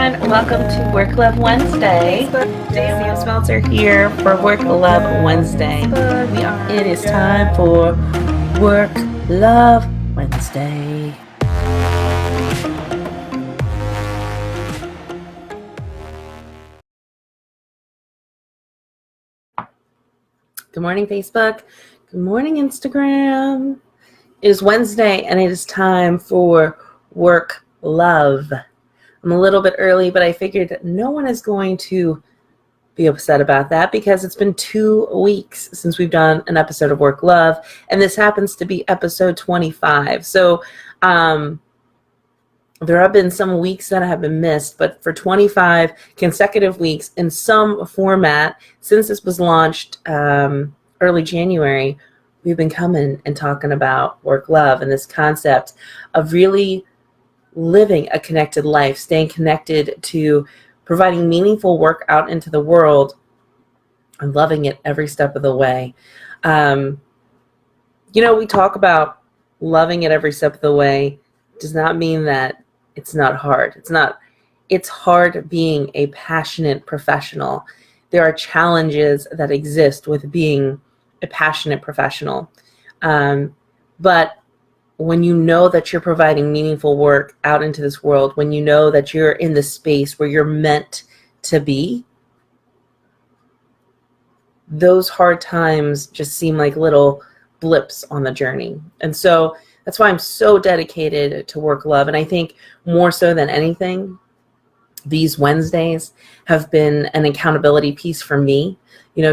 everyone. Welcome to Work Love Wednesday. Sam Smeltzer here for Work Love Wednesday. It is time for Work Love Wednesday. Good morning, Facebook. Good morning, Instagram. It is Wednesday and it is time for Work Love. I'm a little bit early, but I figured no one is going to be upset about that because it's been 2 weeks since we've done an episode of Work Love, and this happens to be episode 25. So there have been some weeks that have been missed, but for 25 consecutive weeks in some format, since this was launched early January, we've been coming and talking about Work Love and this concept of really living a connected life, staying connected to providing meaningful work out into the world and loving it every step of the way. We talk about loving it every step of the way does not mean that it's not hard. It's hard being a passionate professional. There are challenges that exist with being a passionate professional. But when you know that you're providing meaningful work out into this world, when you know that you're in the space where you're meant to be, those hard times just seem like little blips on the journey. And so that's why I'm so dedicated to Work Love. And I think more so than anything, these Wednesdays have been an accountability piece for me,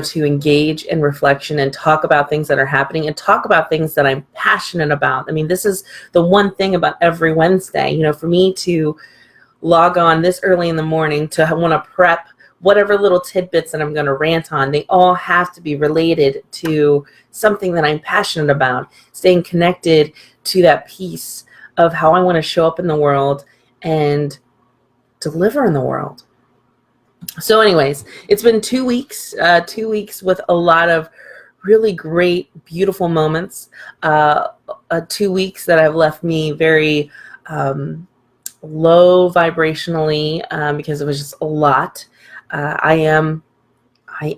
to engage in reflection and talk about things that are happening and talk about things that I'm passionate about. I mean, this is the one thing about every Wednesday, for me to log on this early in the morning to want to prep whatever little tidbits that I'm going to rant on. They all have to be related to something that I'm passionate about, staying connected to that piece of how I want to show up in the world and deliver in the world. So anyways, it's been 2 weeks, 2 weeks with a lot of really great, beautiful moments, 2 weeks that have left me very low vibrationally because it was just a lot. I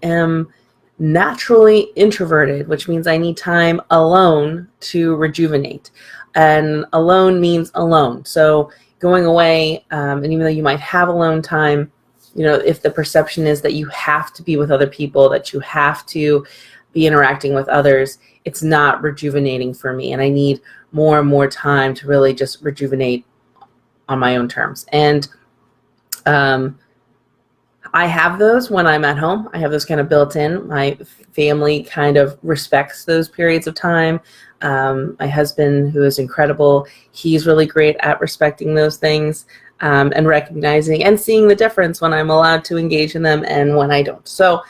am naturally introverted, which means I need time alone to rejuvenate. And alone means alone. So going away, and even though you might have alone time, if the perception is that you have to be with other people, that you have to be interacting with others, it's not rejuvenating for me. And I need more and more time to really just rejuvenate on my own terms. And I have those when I'm at home. I have those kind of built in. My family kind of respects those periods of time. My husband, who is incredible, he's really great at respecting those things and recognizing and seeing the difference when I'm allowed to engage in them and when I don't. So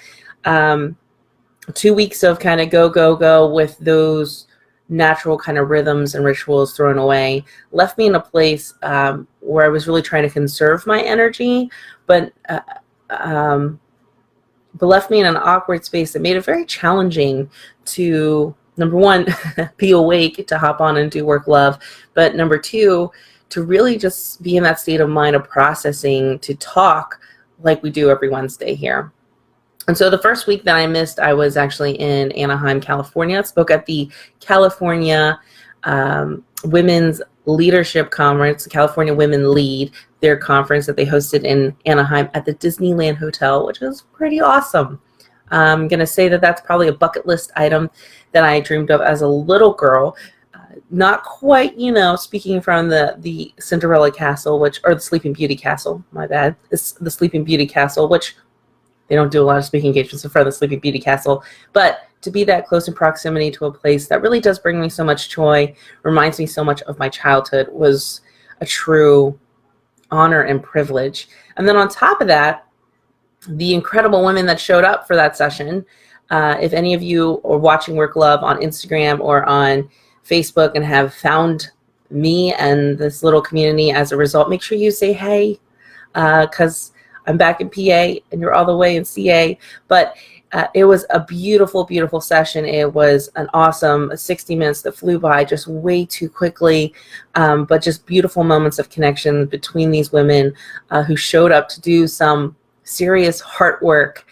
2 weeks of kind of go with those natural kind of rhythms and rituals thrown away left me in a place where I was really trying to conserve my energy, but left me in an awkward space that made it very challenging to, number one, be awake to hop on and do Work Love, but number two, to really just be in that state of mind of processing, to talk like we do every Wednesday here. And so the first week that I missed, I was actually in Anaheim, California. I spoke at the California Women's Leadership Conference, California Women Lead, their conference that they hosted in Anaheim at the Disneyland Hotel, which was pretty awesome. I'm going to say that that's probably a bucket list item that I dreamed of as a little girl. Not quite, speaking from the Cinderella Castle, or the Sleeping Beauty Castle, my bad. It's the Sleeping Beauty Castle, which they don't do a lot of speaking engagements in front of the Sleeping Beauty Castle. But to be that close in proximity to a place that really does bring me so much joy, reminds me so much of my childhood, was a true honor and privilege. And then on top of that, the incredible women that showed up for that session. If any of you are watching Work Love on Instagram or on Facebook and have found me and this little community as a result, make sure you say hey, because I'm back in PA and you're all the way in CA. But It was a beautiful, beautiful session. It was an awesome 60 minutes that flew by just way too quickly, but just beautiful moments of connection between these women who showed up to do some serious heart work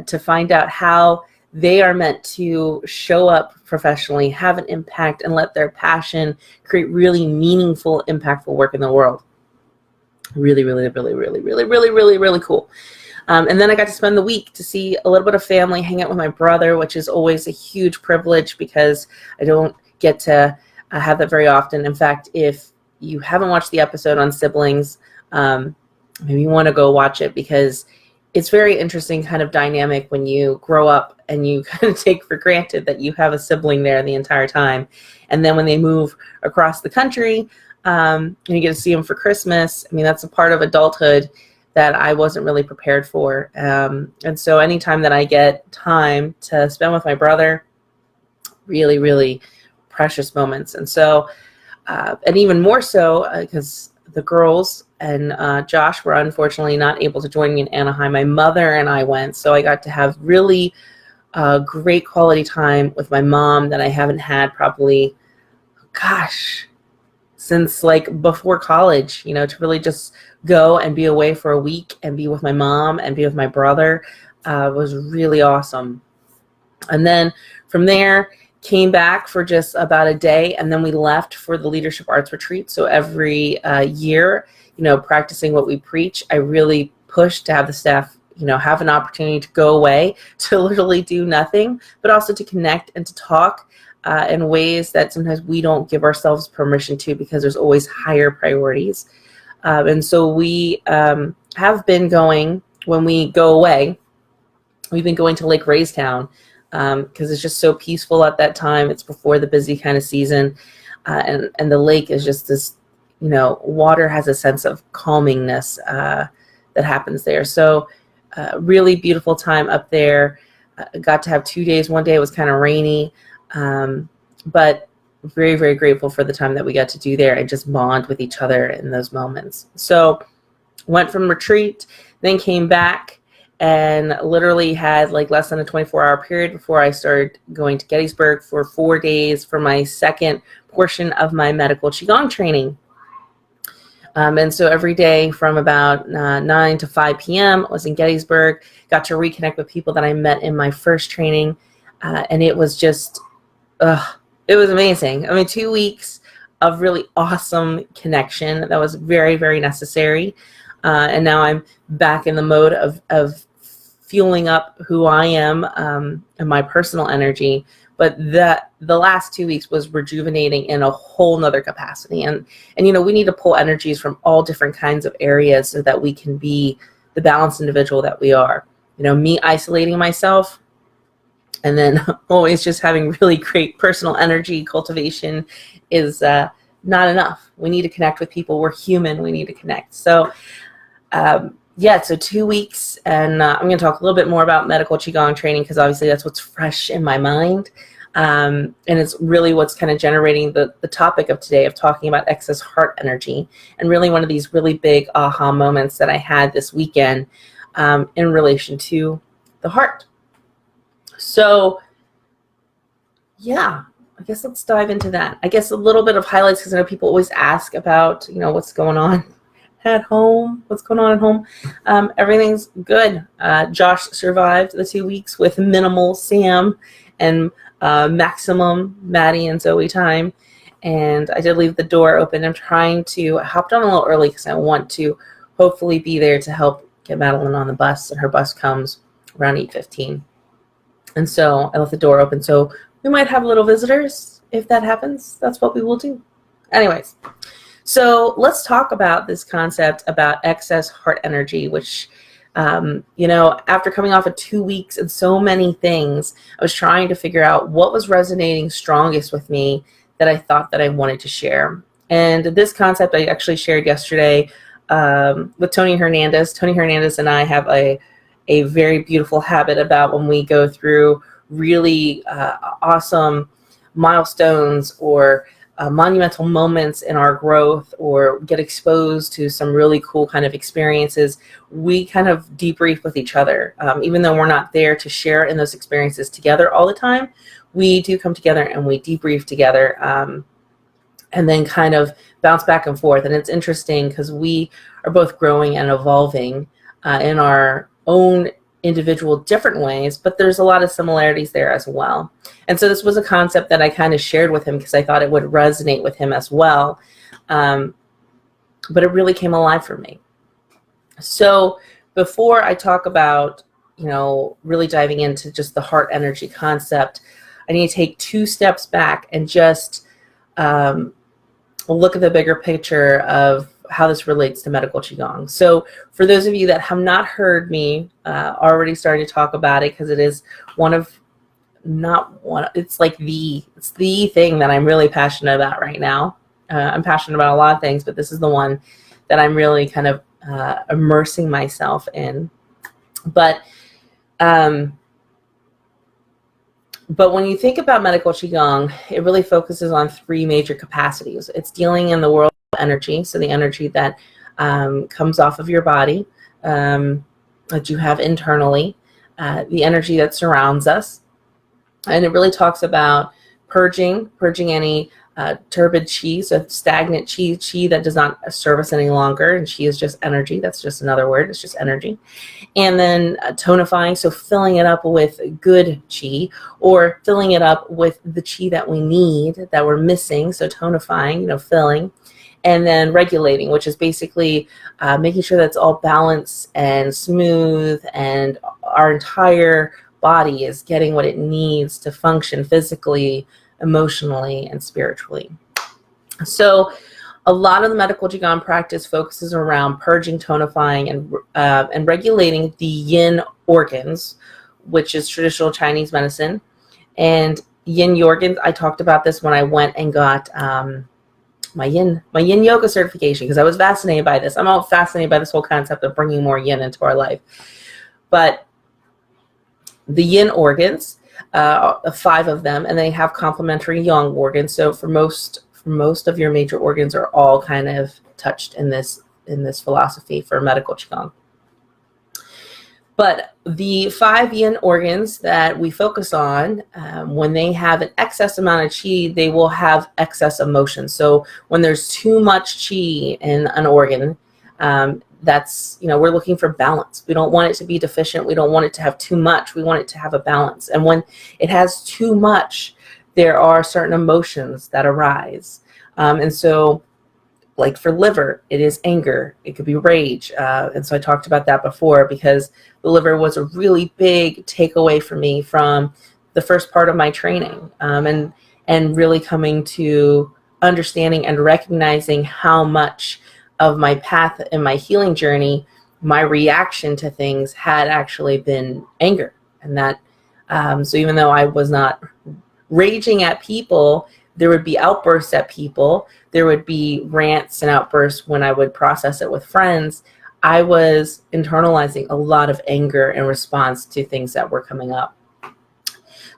to find out how they are meant to show up professionally, have an impact, and let their passion create really meaningful, impactful work in the world. Really, really, really, really, really, really, really, really cool. And then I got to spend the week to see a little bit of family, hang out with my brother, which is always a huge privilege because I don't get to have that very often. In fact, if you haven't watched the episode on siblings, maybe you want to go watch it because it's very interesting kind of dynamic when you grow up and you kind of take for granted that you have a sibling there the entire time. And then when they move across the country and you get to see them for Christmas, I mean, that's a part of adulthood that I wasn't really prepared for. And so anytime that I get time to spend with my brother, really, really precious moments. And so, and even more so, because the girls and Josh were unfortunately not able to join me in Anaheim. My mother and I went, so I got to have really great quality time with my mom that I haven't had probably, since like before college, to really just go and be away for a week and be with my mom and be with my brother was really awesome. And then from there, came back for just about a day, and then we left for the Leadership Arts Retreat. So every year, practicing what we preach, I really push to have the staff, have an opportunity to go away, to literally do nothing, but also to connect and to talk in ways that sometimes we don't give ourselves permission to because there's always higher priorities. And so we have been going, when we go away, we've been going to Lake Raystown because it's just so peaceful at that time. It's before the busy kind of season. And the lake is just this, water has a sense of calmingness that happens there. So really beautiful time up there. Got to have 2 days. One day it was kind of rainy, but very, very grateful for the time that we got to do there and just bond with each other in those moments. So went from retreat, then came back and literally had like less than a 24-hour period before I started going to Gettysburg for 4 days for my second portion of my medical Qigong training. And so every day from about 9 to 5 p.m. I was in Gettysburg, got to reconnect with people that I met in my first training. And it was just, it was amazing. I mean, 2 weeks of really awesome connection that was very, very necessary. And now I'm back in the mode of fueling up who I am and my personal energy. But the last 2 weeks was rejuvenating in a whole nother capacity. And we need to pull energies from all different kinds of areas so that we can be the balanced individual that we are. Me isolating myself and then always just having really great personal energy cultivation is not enough. We need to connect with people. We're human. We need to connect. So so 2 weeks, and I'm going to talk a little bit more about medical Qigong training because obviously that's what's fresh in my mind. And it's really what's kind of generating the topic of today of talking about excess heart energy, and really one of these really big aha moments that I had this weekend in relation to the heart. So, I guess let's dive into that. I guess a little bit of highlights because I know people always ask about, what's going on at home. What's going on at home? Everything's good. Josh survived the 2 weeks with minimal Sam and maximum Maddie and Zoe time. And I did leave the door open. I hopped on a little early because I want to hopefully be there to help get Madeline on the bus. And her bus comes around 8:15. And so I left the door open. So we might have little visitors if that happens. That's what we will do. Anyways, so let's talk about this concept about excess heart energy, which, after coming off of 2 weeks and so many things, I was trying to figure out what was resonating strongest with me that I thought that I wanted to share. And this concept I actually shared yesterday with Tony Hernandez. Tony Hernandez and I have a very beautiful habit about when we go through really awesome milestones or monumental moments in our growth or get exposed to some really cool kind of experiences, we kind of debrief with each other. Even though we're not there to share in those experiences together all the time, we do come together and we debrief together, and then kind of bounce back and forth. And it's interesting because we are both growing and evolving in our own individual different ways, but there's a lot of similarities there as well. And so this was a concept that I kind of shared with him because I thought it would resonate with him as well. But it really came alive for me. So before I talk about, really diving into just the heart energy concept, I need to take 2 steps back and just look at the bigger picture of how this relates to medical Qigong. So for those of you that have not heard me already starting to talk about it, because it is it's the thing that I'm really passionate about right now. I'm passionate about a lot of things, but this is the one that I'm really kind of immersing myself in. But when you think about medical Qigong, it really focuses on 3 major capacities. It's dealing in the world of energy, so the energy that comes off of your body, that you have internally, the energy that surrounds us. And it really talks about purging any turbid qi, so stagnant qi that does not serve us any longer. And qi is just energy. That's just another word. It's just energy. And then tonifying, so filling it up with good qi, or filling it up with the qi that we need, that we're missing. So tonifying, filling. And then regulating, which is basically making sure that it's all balanced and smooth, and our entire body is getting what it needs to function physically, emotionally, and spiritually. So a lot of the medical Qigong practice focuses around purging, tonifying, and regulating the yin organs, which is traditional Chinese medicine. And yin organs, I talked about this when I went and got my yin yoga certification, because I was fascinated by this. I'm all fascinated by this whole concept of bringing more yin into our life. But the yin organs, 5 of them, and they have complementary yang organs. So for most of your major organs are all kind of touched in this philosophy for medical Qigong. But the 5 yin organs that we focus on, when they have an excess amount of qi, they will have excess emotion. So when there's too much qi in an organ, that's, we're looking for balance. We don't want it to be deficient. We don't want it to have too much. We want it to have a balance. And when it has too much, there are certain emotions that arise. And so, like for liver, it is anger. It could be rage. And so I talked about that before, because the liver was a really big takeaway for me from the first part of my training, and really coming to understanding and recognizing how much of my path and my healing journey, my reaction to things had actually been anger. And that, so even though I was not raging at people, there would be outbursts at people. There would be rants and outbursts when I would process it with friends. I was internalizing a lot of anger in response to things that were coming up.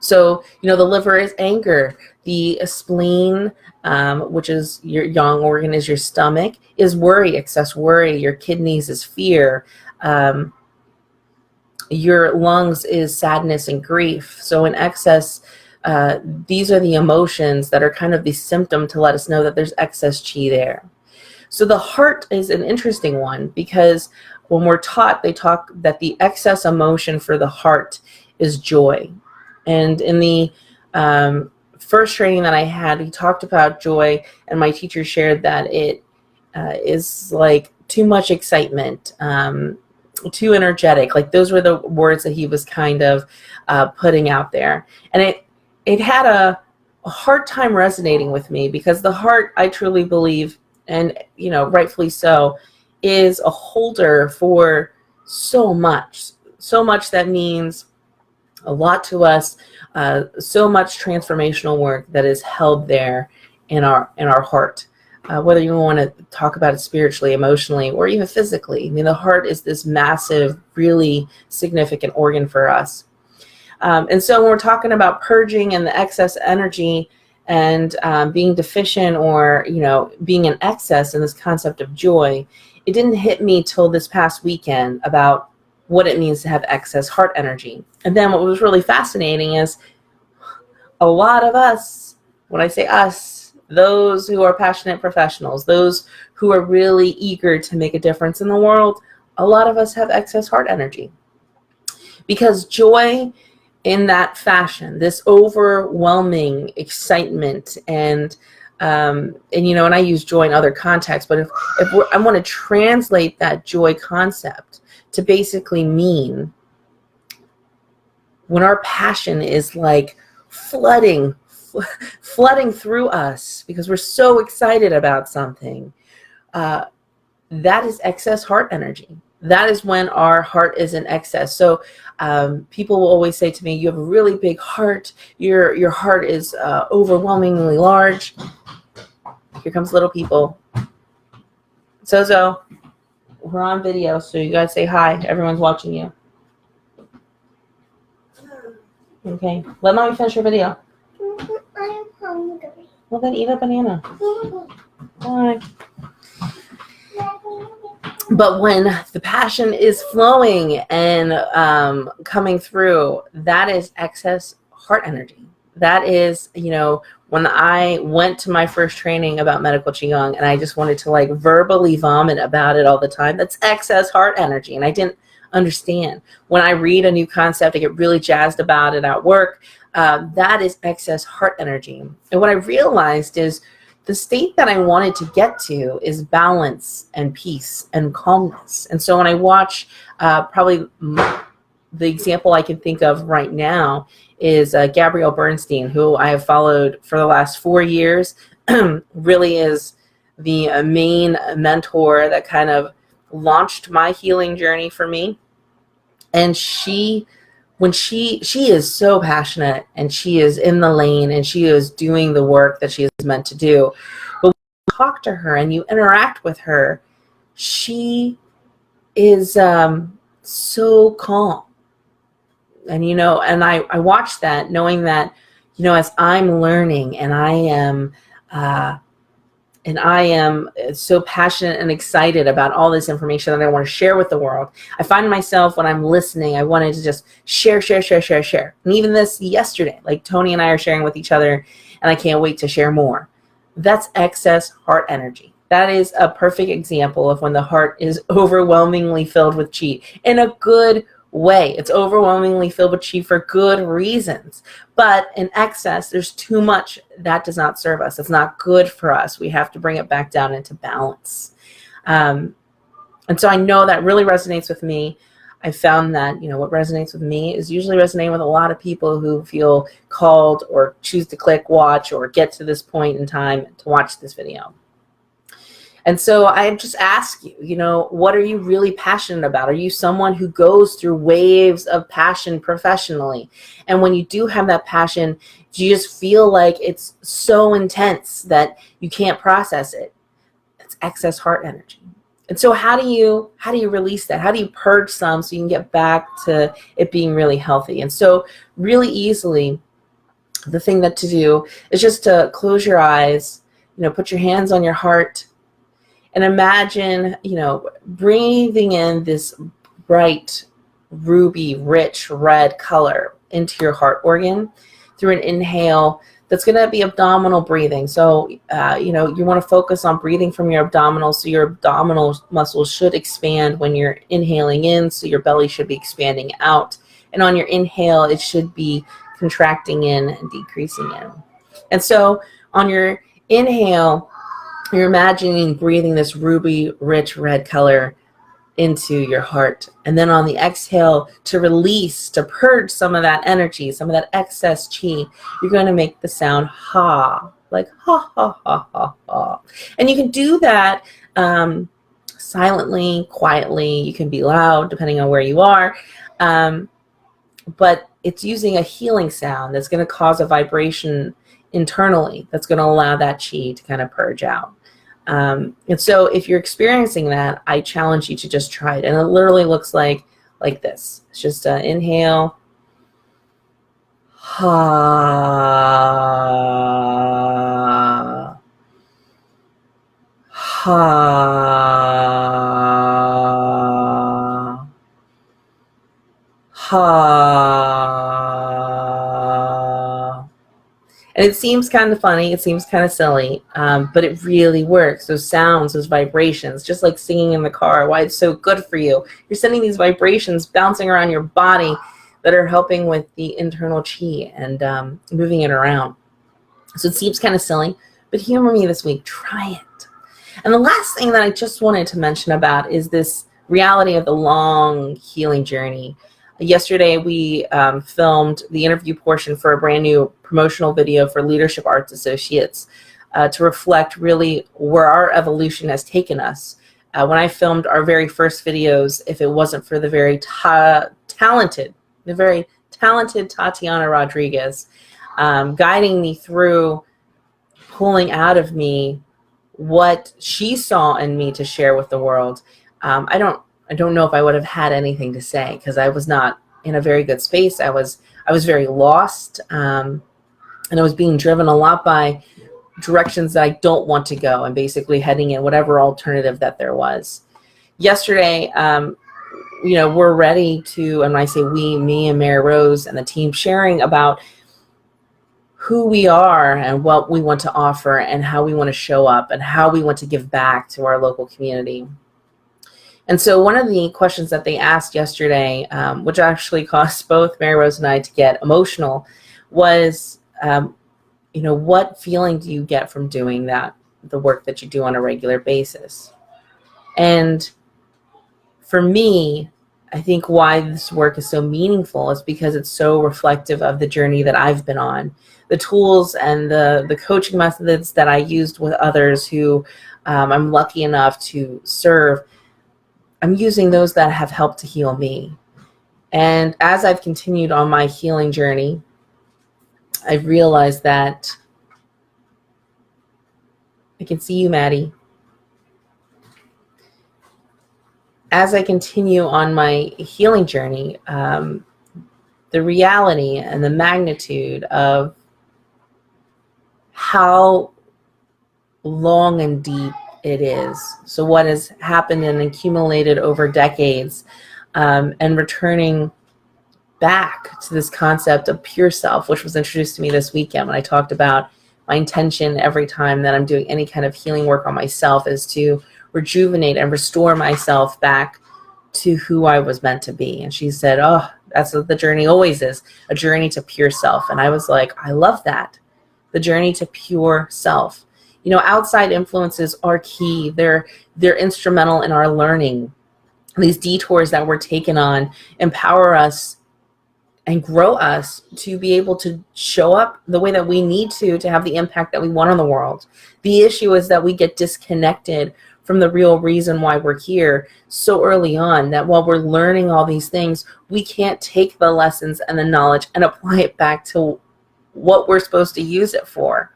So, the liver is anger. The spleen, which is your yang organ, is your stomach, is worry, excess worry. Your kidneys is fear. Your lungs is sadness and grief. So in excess, these are the emotions that are kind of the symptom to let us know that there's excess qi there. So the heart is an interesting one, because when we're taught, they talk that the excess emotion for the heart is joy. And in the first training that I had, he talked about joy, and my teacher shared that it is like too much excitement, too energetic. Like those were the words that he was kind of putting out there. And it had a hard time resonating with me, because the heart, I truly believe, and rightfully so, is a holder for so much that means a lot to us, so much transformational work that is held there in our heart. Whether you want to talk about it spiritually, emotionally, or even physically. I mean, the heart is this massive, really significant organ for us. And so when we're talking about purging and the excess energy, and being deficient, or being in excess in this concept of joy, it didn't hit me till this past weekend about what it means to have excess heart energy. And then what was really fascinating is a lot of us, when I say us, those who are passionate professionals, those who are really eager to make a difference in the world, a lot of us have excess heart energy. Because joy in that fashion, this overwhelming excitement, and I use joy in other contexts, but if I want to translate that joy concept to basically mean when our passion is like flooding through us because we're so excited about something, that is excess heart energy. That is when our heart is in excess. So people will always say to me, you have a really big heart. Your heart is overwhelmingly large. Here comes little people. Zozo, we're on video, so you guys say hi. Everyone's watching you. Okay, let mommy finish your video. I'm hungry. Well, then eat a banana. Bye. But when the passion is flowing and coming through, that is excess heart energy. That is, when I went to my first training about medical Qigong and I just wanted to like verbally vomit about it all the time, that's excess heart energy. And I didn't understand. When I read a new concept, I get really jazzed about it at work. That is excess heart energy. And what I realized is the state that I wanted to get to is balance and peace and calmness. And so when I watch, probably the example I can think of right now is Gabrielle Bernstein, who I have followed for the last 4 years, really is the main mentor that kind of launched my healing journey for me. And she is so passionate, and she is in the lane, and she is doing the work that she is meant to do. But when you talk to her and you interact with her, she is so calm. And and I watch that, knowing that as I'm learning, and I am so passionate and excited about all this information that I want to share with the world. I find myself, when I'm listening, I wanted to just share. And even this yesterday, like Tony and I are sharing with each other, and I can't wait to share more. That's excess heart energy. That is a perfect example of when the heart is overwhelmingly filled with chi in a good way. It's overwhelmingly filled with chi for good reasons. But in excess, there's too much that does not serve us. It's not good for us. We have to bring it back down into balance. And so I know that really resonates with me. I found that, what resonates with me is usually resonating with a lot of people who feel called or choose to click watch or get to this point in time to watch this video. And so I just ask you, what are you really passionate about? Are you someone who goes through waves of passion professionally? And when you do have that passion, do you just feel like it's so intense that you can't process it? It's excess heart energy. And so how do you release that? How do you purge some so you can get back to it being really healthy? And so really easily, the thing that to do is just to close your eyes, put your hands on your heart, and imagine, breathing in this bright, ruby, rich red color into your heart organ through an inhale. That's going to be abdominal breathing. So, you want to focus on breathing from your abdominal. So your abdominal muscles should expand when you're inhaling in. So your belly should be expanding out. And on your inhale, it should be contracting in and decreasing in. And so on your inhale, you're imagining breathing this ruby, rich red color into your heart. And then on the exhale, to release, to purge some of that energy, some of that excess chi, you're going to make the sound ha, like ha, ha, ha, ha, ha. And you can do that silently, quietly. You can be loud, depending on where you are. But it's using a healing sound that's going to cause a vibration internally that's going to allow that chi to kind of purge out. And so if you're experiencing that, I challenge you to just try it. And it literally looks like this. It's just an inhale. Ha. Ha. Ha. And it seems kind of funny, it seems kind of silly, but it really works. Those sounds, those vibrations, just like singing in the car, why it's so good for you. You're sending these vibrations bouncing around your body that are helping with the internal chi and moving it around. So it seems kind of silly, but humor me this week. Try it. And the last thing that I just wanted to mention about is this reality of the long healing journey. Yesterday, we filmed the interview portion for a brand new promotional video for Leadership Arts Associates to reflect really where our evolution has taken us. When I filmed our very first videos, if it wasn't for the very talented Tatiana Rodriguez guiding me through, pulling out of me what she saw in me to share with the world, I don't know if I would have had anything to say, because I was not in a very good space. I was very lost, and I was being driven a lot by directions that I don't want to go, and basically heading in whatever alternative that there was. Yesterday, we're ready to, and when I say we, me and Mary Rose and the team, sharing about who we are and what we want to offer and how we want to show up and how we want to give back to our local community. And so one of the questions that they asked yesterday, which actually caused both Mary Rose and I to get emotional, was, what feeling do you get from doing the work that you do on a regular basis? And for me, I think why this work is so meaningful is because it's so reflective of the journey that I've been on. The tools and the coaching methods that I used with others who I'm lucky enough to serve, I'm using those that have helped to heal me. And as I've continued on my healing journey, I've realized that I can see you, Maddie. As I continue on my healing journey, the reality and the magnitude of how long and deep it is. So what has happened and accumulated over decades, and returning back to this concept of pure self, which was introduced to me this weekend when I talked about my intention every time that I'm doing any kind of healing work on myself is to rejuvenate and restore myself back to who I was meant to be. And she said, oh, that's what the journey always is, a journey to pure self. And I was like, I love that. The journey to pure self. Outside influences are key. They're instrumental in our learning. These detours that we're taken on empower us and grow us to be able to show up the way that we need to have the impact that we want on the world. The issue is that we get disconnected from the real reason why we're here so early on, that while we're learning all these things, we can't take the lessons and the knowledge and apply it back to what we're supposed to use it for.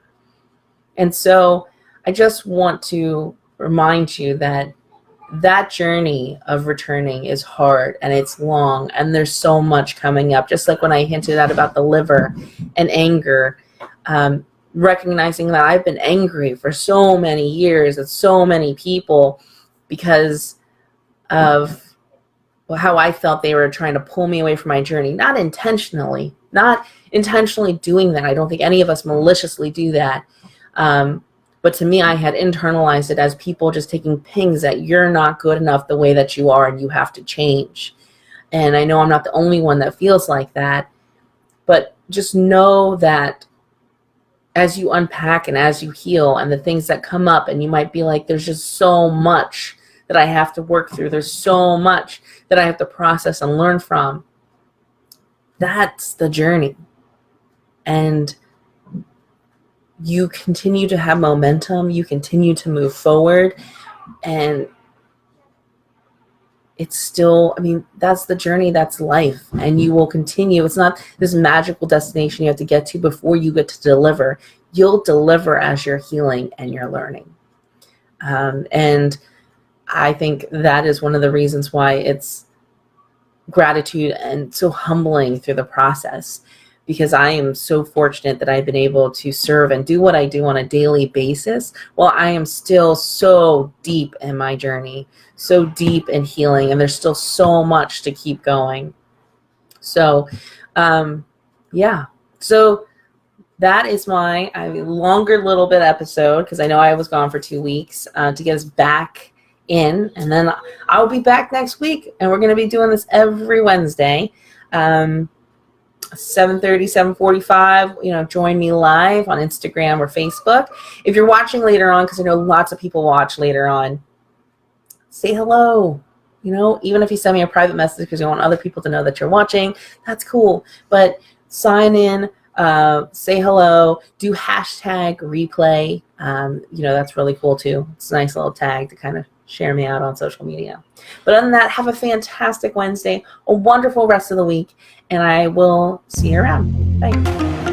And so I just want to remind you that journey of returning is hard and it's long, and there's so much coming up. Just like when I hinted at about the liver and anger, recognizing that I've been angry for so many years at so many people because of how I felt they were trying to pull me away from my journey, not intentionally doing that. I don't think any of us maliciously do that. But to me, I had internalized it as people just taking pings that you're not good enough the way that you are and you have to change. And I know I'm not the only one that feels like that, but just know that as you unpack and as you heal and the things that come up, and you might be like, there's just so much that I have to work through. There's so much that I have to process and learn from. That's the journey. And you continue to have momentum, you continue to move forward, and it's still, that's the journey, that's life, and you will continue. It's not this magical destination you have to get to before you get to deliver. You'll deliver as you're healing and you're learning. And I think that is one of the reasons why it's gratitude and so humbling through the process, because I am so fortunate that I've been able to serve and do what I do on a daily basis while I am still so deep in my journey, so deep in healing, and there's still so much to keep going. So, yeah. So that is my longer little bit episode, because I know I was gone for 2 weeks, to get us back in. And then I'll be back next week, and we're going to be doing this every Wednesday. 7:30, 7:45, join me live on Instagram or Facebook. If you're watching later on, because I know lots of people watch later on, say hello. Even if you send me a private message because you want other people to know that you're watching, that's cool. But sign in, say hello, do hashtag replay. That's really cool too. It's a nice little tag to kind of share me out on social media. But other than that, have a fantastic Wednesday, a wonderful rest of the week, and I will see you around. Bye.